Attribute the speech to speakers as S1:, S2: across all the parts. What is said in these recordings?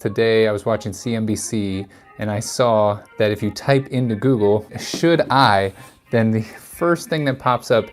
S1: Today I was watching CNBC and I saw that if you type into Google, should I, then the first thing that pops up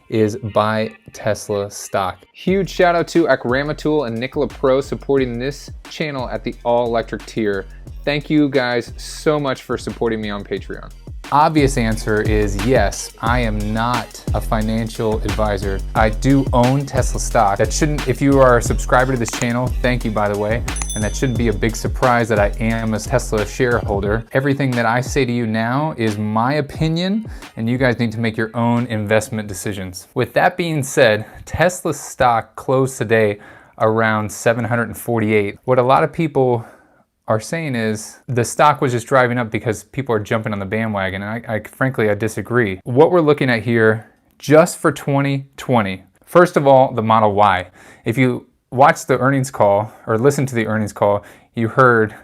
S1: is buy Tesla stock. Huge shout out to Akramatul and Nicola Pro supporting this channel at the all electric tier. Thank you guys so much for supporting me on Patreon. Obvious answer is yes, I am not a financial advisor. I do own Tesla stock. That shouldn't, if you are a subscriber to this channel, thank you by the way, and that shouldn't be a big surprise that I am a Tesla shareholder. Everything that I say to you now is my opinion, and you guys need to make your own investment decisions. With that being said, Tesla stock closed today around 748. What a lot of people are saying is the stock was just driving up because people are jumping on the bandwagon, and frankly, I disagree. What we're looking at here just for 2020, first of all, the Model Y. If you watched the earnings call or listened to the earnings call, you heard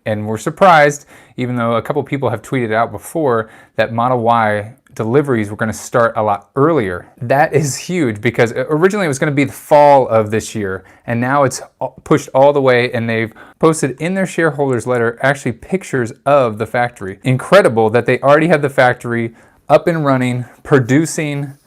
S1: and were surprised, even though a couple people have tweeted out before that Model Y deliveries were going to start a lot earlier. That is huge because originally it was going to be the fall of this year, and now it's pushed all the way, and they've posted in their shareholders letter actually pictures of the factory. Incredible that they already have the factory up and running, producing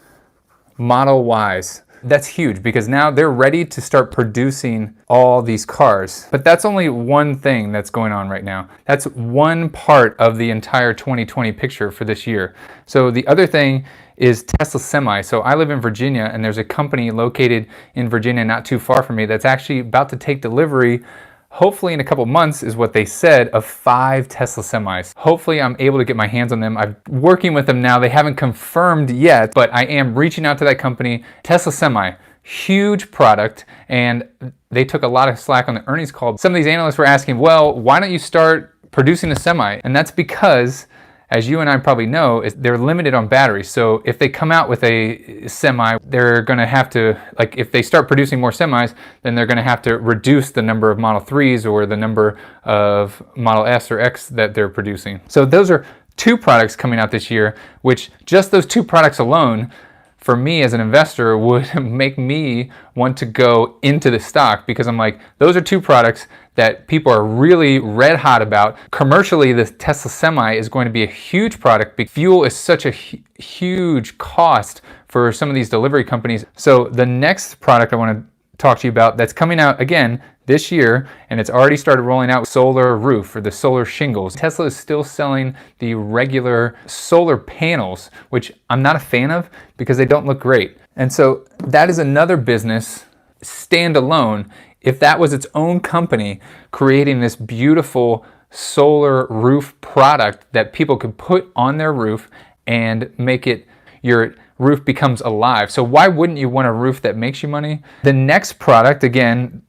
S1: Model Ys. That's huge because now they're ready to start producing all these cars. But that's only one thing that's going on right now. That's one part of the entire 2020 picture for this year. So the other thing is Tesla Semi. So I live in Virginia, and there's a company located in Virginia not too far from me that's actually about to take delivery, hopefully in a couple months is what they said, of 5 Tesla Semis. Hopefully I'm able to get my hands on them. I'm working with them now. They haven't confirmed yet, but I am reaching out to that company. Tesla Semi, huge product, and they took a lot of slack on the earnings call. Some of these analysts were asking, well, why don't you start producing a Semi? And that's because, as you and I probably know, they're limited on batteries. So if they come out with a Semi, they're going to have to, if they start producing more Semis, then they're going to have to reduce the number of Model 3s or the number of Model S or X that they're producing. So those are 2 products coming out this year, which just those 2 products alone, for me as an investor, would make me want to go into the stock, because I'm like, those are 2 products that people are really red hot about. Commercially, the Tesla Semi is going to be a huge product because fuel is such a huge cost for some of these delivery companies. So the next product I want to talk to you about that's coming out again this year, and it's already started rolling out, solar roof or the solar shingles. Tesla is still selling the regular solar panels, which I'm not a fan of because they don't look great. And so that is another business standalone. If that was its own company creating this beautiful solar roof product that people could put on their roof and make it, your roof becomes alive. So why wouldn't you want a roof that makes you money? The next product, again,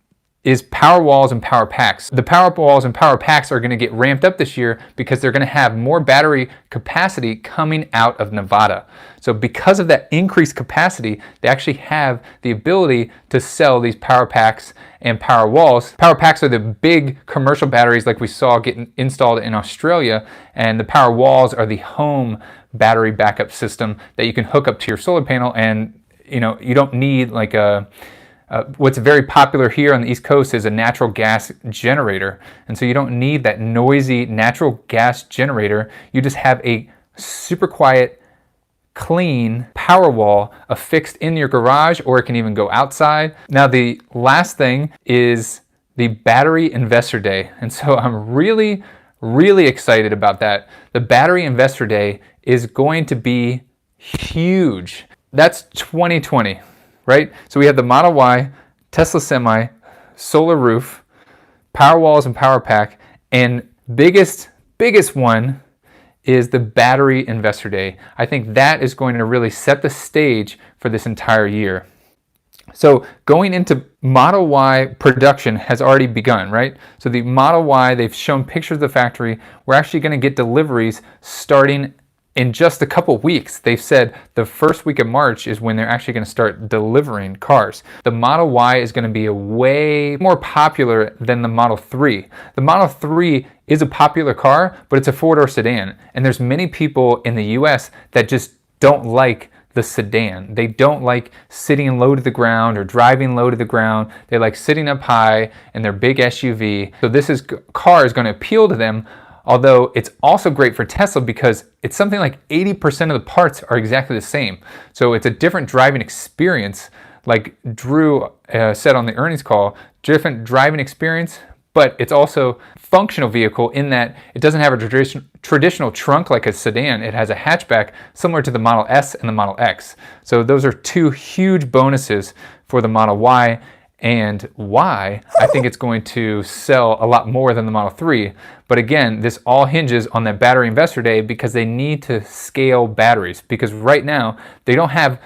S1: is power walls and power packs. The power walls and power packs are going to get ramped up this year because they're going to have more battery capacity coming out of Nevada. So because of that increased capacity, they actually have the ability to sell these power packs and power walls. Power packs are the big commercial batteries like we saw getting installed in Australia, and the power walls are the home battery backup system that you can hook up to your solar panel, and you don't need what's very popular here on the East Coast is a natural gas generator. And so you don't need that noisy natural gas generator. You just have a super quiet, clean power wall affixed in your garage, or it can even go outside. Now, the last thing is the Battery Investor Day. And so I'm really, really excited about that. The Battery Investor Day is going to be huge. That's 2020. Right? So we have the Model Y, Tesla Semi, solar roof, power walls and power pack, and biggest one is the Battery Investor Day. I think that is going to really set the stage for this entire year. So going into Model Y production has already begun, right? So the Model Y, they've shown pictures of the factory. We're actually going to get deliveries starting in just a couple weeks. They've said the first week of March is when they're actually going to start delivering cars. The Model Y is going to be way more popular than the Model 3. The Model 3 is a popular car, but it's a 4-door sedan. And there's many people in the US that just don't like the sedan. They don't like sitting low to the ground or driving low to the ground. They like sitting up high in their big SUV. So this car is going to appeal to them, although it's also great for Tesla because it's something like 80% of the parts are exactly the same. So it's a different driving experience, like Drew said on the earnings call, different driving experience, but it's also functional vehicle in that it doesn't have a traditional trunk like a sedan. It has a hatchback similar to the Model S and the Model X. So those are two huge bonuses for the Model Y, and why I think it's going to sell a lot more than the Model 3. But again, this all hinges on that battery investor day because they need to scale batteries, because right now they don't have,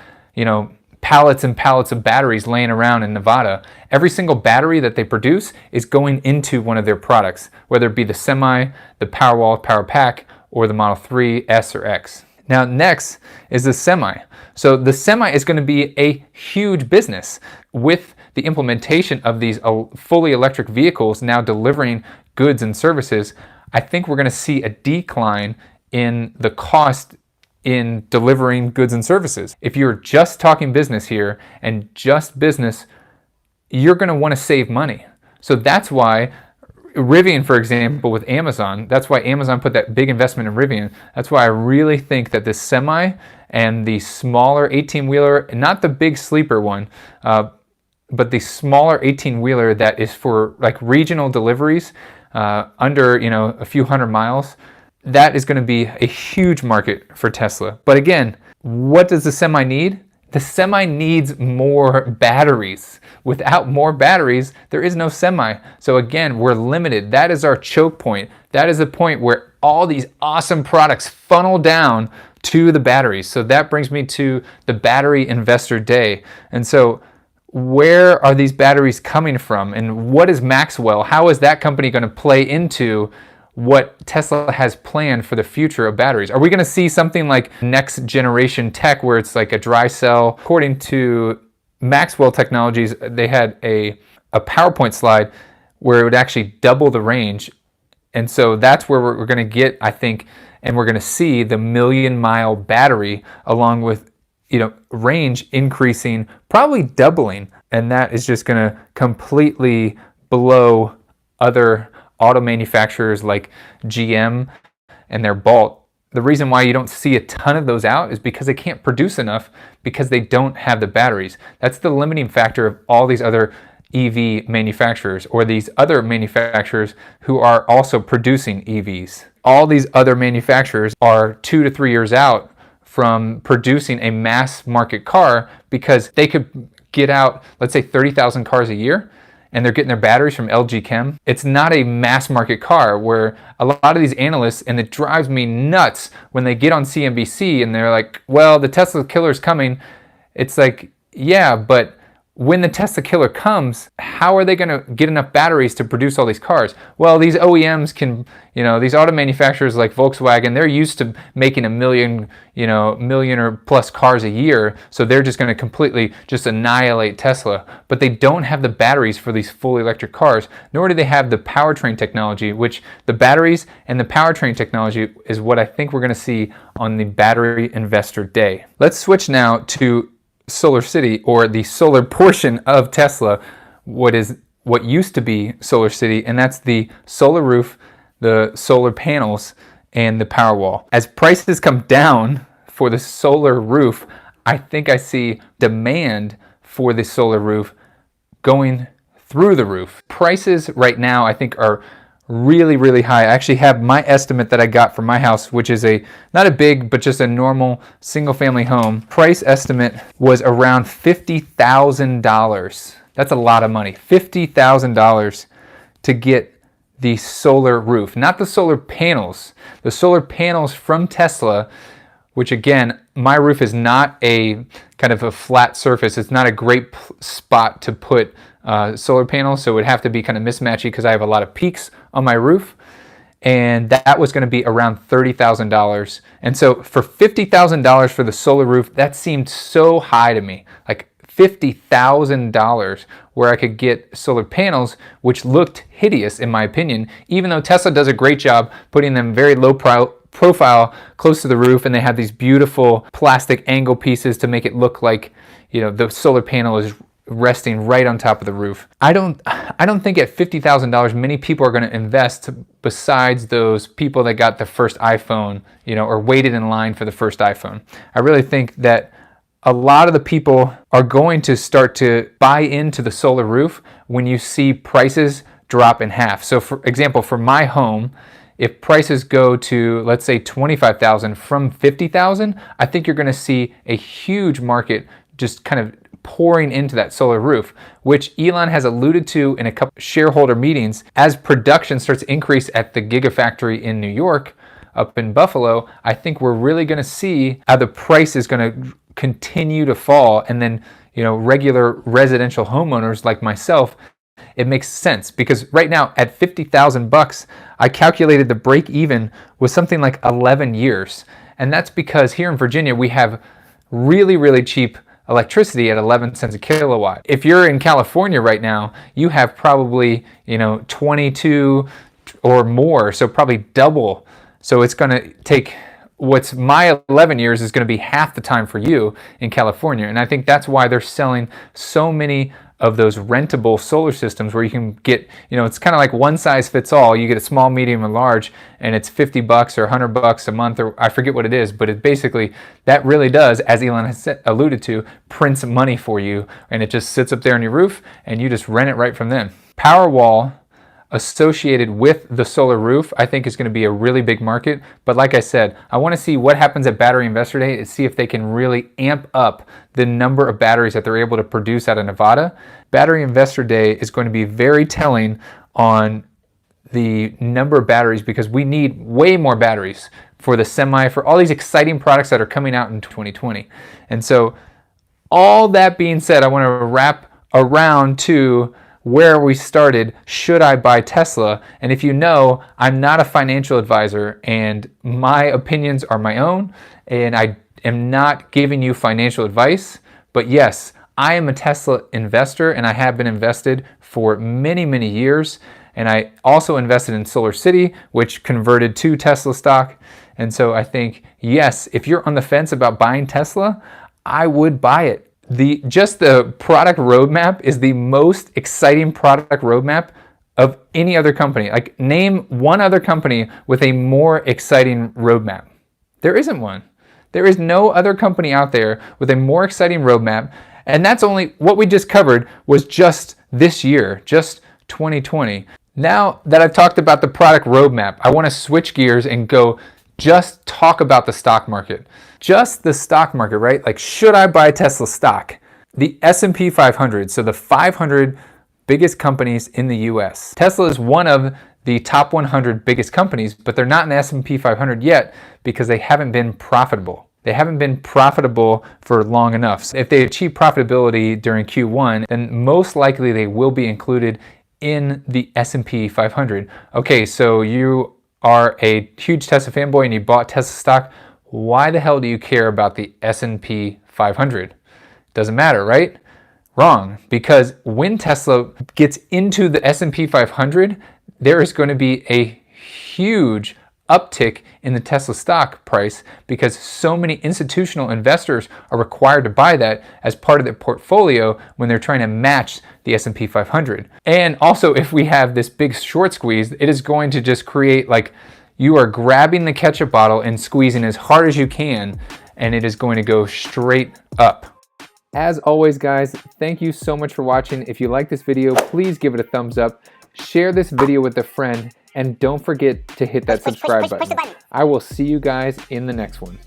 S1: pallets and pallets of batteries laying around in Nevada. Every single battery that they produce is going into one of their products, whether it be the Semi, the Powerwall, Power Pack, or the Model 3, S, or X. Now next is the Semi. So the Semi is going to be a huge business with the implementation of these fully electric vehicles now delivering goods and services. I think we're going to see a decline in the cost in delivering goods and services. If you're just talking business here and just business, you're going to want to save money. So that's why Rivian, for example, with Amazon, that's why Amazon put that big investment in Rivian. That's why I really think that the Semi and the smaller 18-wheeler, not the big sleeper one, but the smaller 18-wheeler that is for like regional deliveries under a few hundred miles, that is going to be a huge market for Tesla. But again, what does the Semi need? The Semi needs more batteries. Without more batteries, there is no Semi. So again, we're limited. That is our choke point. That is the point where all these awesome products funnel down to the batteries. So that brings me to the Battery Investor Day. And so where are these batteries coming from? And what is Maxwell? How is that company going to play into what Tesla has planned for the future of batteries? Are we going to see something like next generation tech where it's like a dry cell? According to Maxwell Technologies, they had a PowerPoint slide where it would actually double the range. And so that's where we're going to get, I think, and we're going to see the 1,000,000-mile battery along with range increasing, probably doubling. And that is just going to completely blow other auto manufacturers like GM and their Bolt. The reason why you don't see a ton of those out is because they can't produce enough because they don't have the batteries. That's the limiting factor of all these other EV manufacturers or these other manufacturers who are also producing EVs. All these other manufacturers are 2 to 3 years out from producing a mass market car because they could get out, let's say 30,000 cars a year, and they're getting their batteries from LG Chem. It's not a mass market car where a lot of these analysts, and it drives me nuts when they get on CNBC and they're like, well, the Tesla killer is coming. It's like, yeah, but when the Tesla killer comes, how are they going to get enough batteries to produce all these cars? Well, these OEMs can, these auto manufacturers like Volkswagen, they're used to making 1 million, million or plus cars a year. So they're just going to completely just annihilate Tesla. But they don't have the batteries for these fully electric cars, nor do they have the powertrain technology, which the batteries and the powertrain technology is what I think we're going to see on the Battery Investor Day. Let's switch now to Solar City, or the solar portion of Tesla, what used to be Solar City, and that's the solar roof, the solar panels, and the Powerwall. As prices come down for the solar roof, I think I see demand for the solar roof going through the roof. Prices right now, I think, are really, really high. I actually have my estimate that I got for my house, which is not a big, but just a normal single family home. Price estimate was around $50,000. That's a lot of money. $50,000 to get the solar roof, not the solar panels. The solar panels from Tesla, which again, my roof is not a kind of a flat surface. It's not a great spot to put solar panels, so it would have to be kind of mismatchy because I have a lot of peaks on my roof, and that was going to be around $30,000. And so for $50,000 for the solar roof, that seemed so high to me, like $50,000, where I could get solar panels, which looked hideous in my opinion, even though Tesla does a great job putting them very low profile close to the roof, and they have these beautiful plastic angle pieces to make it look like, you know, the solar panel is resting right on top of the roof. I don't think at $50,000 many people are going to invest besides those people that got the first iPhone, you know, or waited in line for the first iPhone. I really think that a lot of the people are going to start to buy into the solar roof when you see prices drop in half. So for example, for my home, if prices go to, let's say, $25,000 from $50,000, I think you're going to see a huge market just kind of pouring into that solar roof, which Elon has alluded to in a couple shareholder meetings. As production starts to increase at the Gigafactory in New York, up in Buffalo, I think we're really going to see how the price is going to continue to fall. And then, you know, regular residential homeowners like myself, it makes sense, because right now at $50,000, I calculated the break even was something like 11 years. And that's because here in Virginia, we have really, really cheap electricity at 11 cents a kilowatt. If you're in California right now, you have probably, you know, 22 or more, so probably double. So it's going to take, what's my 11 years is going to be half the time for you in California. And I think that's why they're selling so many of those rentable solar systems where you can get, you know, it's kind of like one size fits all. You get a small, medium, and large, and it's $50 or $100 a month, or I forget what it is, but it basically, that really does, as Elon has alluded to, prints money for you, and it just sits up there on your roof, and you just rent it right from them. Powerwall associated with the solar roof, I think, is going to be a really big market. But like I said, I want to see what happens at Battery Investor Day and see if they can really amp up the number of batteries that they're able to produce out of Nevada. Battery Investor Day is going to be very telling on the number of batteries, because we need way more batteries for the Semi, for all these exciting products that are coming out in 2020. And so all that being said, I want to wrap around to where we started. Should I buy Tesla? And if you know, I'm not a financial advisor, and my opinions are my own, and I am not giving you financial advice. But yes, I am a Tesla investor, and I have been invested for many, many years. And I also invested in Solar City, which converted to Tesla stock. And so I think, yes, if you're on the fence about buying Tesla, I would buy it. Just the product roadmap is the most exciting product roadmap of any other company. Like, name one other company with a more exciting roadmap. There isn't one. There is no other company out there with a more exciting roadmap. And that's only what we just covered was just this year, just 2020. Now that I've talked about the product roadmap, I want to switch gears and go just talk about the stock market. Just the stock market, right? Like, should I buy Tesla stock? The S&P 500, so the 500 biggest companies in the US. Tesla is one of the top 100 biggest companies, but they're not in the S&P 500 yet because they haven't been profitable. They haven't been profitable for long enough. So if they achieve profitability during Q1, then most likely they will be included in the S&P 500. Okay, so you are a huge Tesla fanboy and you bought Tesla stock. Why the hell do you care about the S&P 500? Doesn't matter, right? Wrong, because when Tesla gets into the S&P 500, there is going to be a huge uptick in the Tesla stock price, because so many institutional investors are required to buy that as part of their portfolio when they're trying to match the S&P 500. And also, if we have this big short squeeze, it is going to just create, like, you are grabbing the ketchup bottle and squeezing as hard as you can, and it is going to go straight up. As always, guys, thank you so much for watching. If you like this video, please give it a thumbs up, share this video with a friend, and don't forget to hit that subscribe button. I will see you guys in the next one.